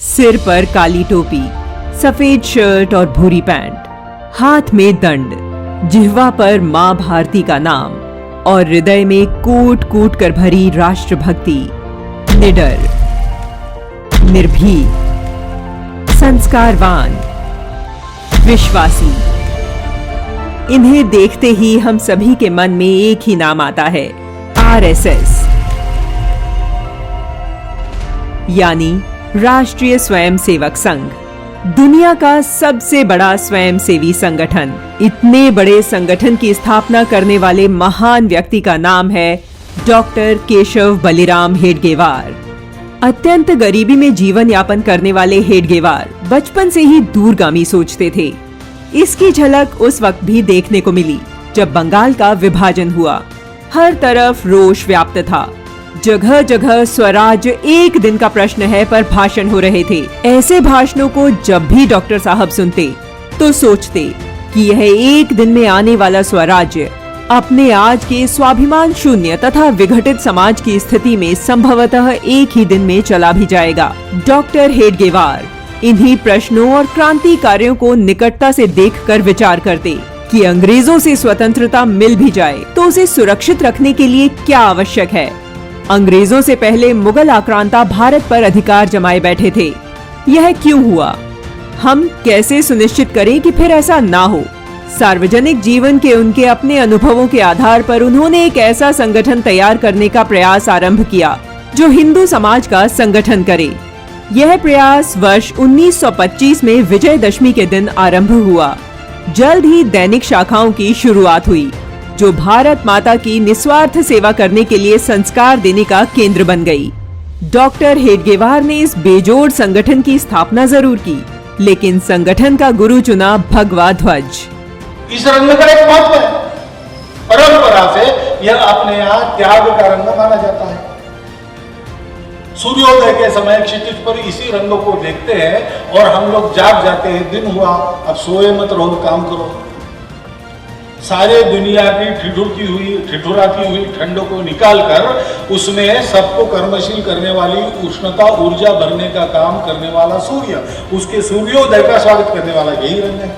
सिर पर काली टोपी, सफेद शर्ट और भूरी पैंट, हाथ में दंड, जिह्वा पर मां भारती का नाम और हृदय में कूट कूट कर भरी राष्ट्रभक्ति। निडर, निर्भीक, संस्कारवान, विश्वासी। इन्हें देखते ही हम सभी के मन में एक ही नाम आता है, आरएसएस, यानी राष्ट्रीय स्वयंसेवक संघ, दुनिया का सबसे बड़ा स्वयंसेवी संगठन। इतने बड़े संगठन की स्थापना करने वाले महान व्यक्ति का नाम है डॉक्टर केशव बलिराम हेडगेवार। अत्यंत गरीबी में जीवन यापन करने वाले हेडगेवार बचपन से ही दूरगामी सोचते थे। इसकी झलक उस वक्त भी देखने को मिली जब बंगाल का विभाजन हुआ। हर तरफ रोष व्याप्त था, जगह जगह स्वराज एक दिन का प्रश्न है पर भाषण हो रहे थे। ऐसे भाषणों को जब भी डॉक्टर साहब सुनते तो सोचते कि यह एक दिन में आने वाला स्वराज्य अपने आज के स्वाभिमान शून्य तथा विघटित समाज की स्थिति में संभवतः एक ही दिन में चला भी जाएगा। डॉक्टर हेडगेवार इन्हीं प्रश्नों और क्रांति कार्यों को निकटता से देखकर विचार करते कि अंग्रेजों से स्वतंत्रता मिल भी जाए तो उसे सुरक्षित रखने के लिए क्या आवश्यक है। अंग्रेजों से पहले मुगल आक्रांता भारत पर अधिकार जमाए बैठे थे। यह क्यों हुआ? हम कैसे सुनिश्चित करें कि फिर ऐसा ना हो? सार्वजनिक जीवन के उनके अपने अनुभवों के आधार पर उन्होंने एक ऐसा संगठन तैयार करने का प्रयास आरंभ किया जो हिंदू समाज का संगठन करे। यह प्रयास वर्ष 1925 में विजयदशमी के दिन आरंभ हुआ। जल्द ही दैनिक शाखाओं की शुरुआत हुई जो भारत माता की निस्वार्थ सेवा करने के लिए संस्कार देने का केंद्र बन गई। डॉक्टर हेडगेवार ने इस बेजोड़ संगठन की स्थापना जरूर की, लेकिन संगठन का गुरु चुना भगवा ध्वज। इस रंग का एक महत्व है। परंपरा से यह अपने यहाँ त्याग का रंग माना जाता है। सूर्योदय के समय क्षितिज पर इसी रंग को देखते हैं और हम लोग जाग जाते हैं, दिन हुआ, अब सोए मत रहो, काम करो। सारे दुनिया की ठिठुराती हुई ठंड को निकालकर उसमें सबको कर्मशील करने वाली उष्णता ऊर्जा भरने का काम करने वाला सूर्य, उसके सूर्योदय का स्वागत करने वाला यही रंग है।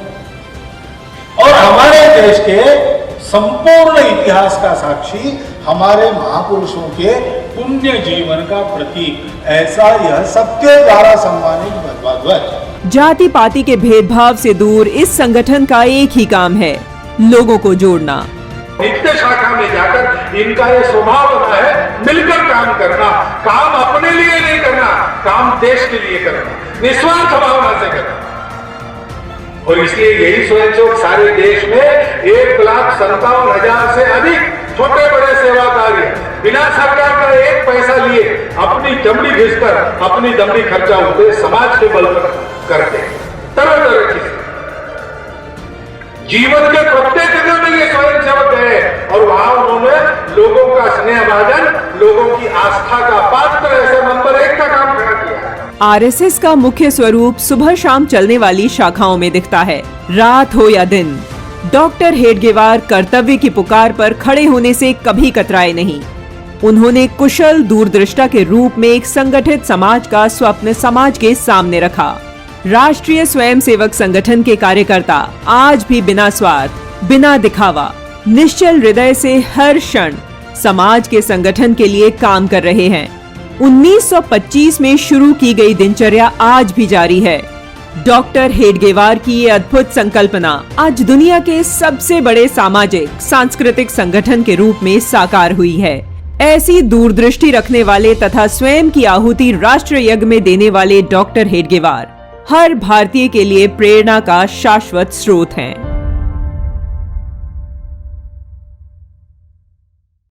और हमारे देश के संपूर्ण इतिहास का साक्षी, हमारे महापुरुषों के पुण्य जीवन का प्रतीक, ऐसा यह सबके द्वारा सम्मानित भगवा ध्वज। जाति पाति के भेदभाव से दूर इस संगठन का एक ही काम है, लोगों को जोड़ना। नित्य शाखा में जाकर इनका ये स्वभाव बना है मिलकर काम करना, काम अपने लिए नहीं करना, काम देश के लिए करना, निस्वार्थ भावना से करना। और इसलिए यही स्वयंसेवक सारे देश में 1,57,000 से अधिक छोटे बड़े सेवा कार्य बिना सरकार का एक पैसा लिए अपनी दमड़ी घिसकर अपनी दमड़ी खर्चा होते समाज के बल पर करते हैं। तरह तरह की जीवन के प्रत्येक जगह में ये स्वयंसेवक गए और वहां उन्होंने लोगों का स्नेह भाजन, लोगों की आस्था का पात्र ऐसे नंबर 1 का काम खड़ा किया। आरएसएस का मुख्य स्वरूप सुबह शाम चलने वाली शाखाओं में दिखता है, रात हो या दिन। डॉक्टर हेडगेवार कर्तव्य की पुकार पर खड़े होने से कभी कतराए नहीं। उन्होंने कुशल दूरदृष्टा के रूप में एक संगठित समाज का स्वप्न समाज के सामने रखा। राष्ट्रीय स्वयंसेवक संगठन के कार्यकर्ता आज भी बिना स्वार्थ, बिना दिखावा, निश्चल हृदय से हर क्षण समाज के संगठन के लिए काम कर रहे हैं। 1925 में शुरू की गई दिनचर्या आज भी जारी है। डॉक्टर हेडगेवार की ये अद्भुत संकल्पना आज दुनिया के सबसे बड़े सामाजिक सांस्कृतिक संगठन के रूप में साकार हुई है। ऐसी दूरदृष्टि रखने वाले तथा स्वयं की आहुति राष्ट्र यज्ञ में देने वाले डॉक्टर हेडगेवार हर भारतीय के लिए प्रेरणा का शाश्वत स्रोत हैं।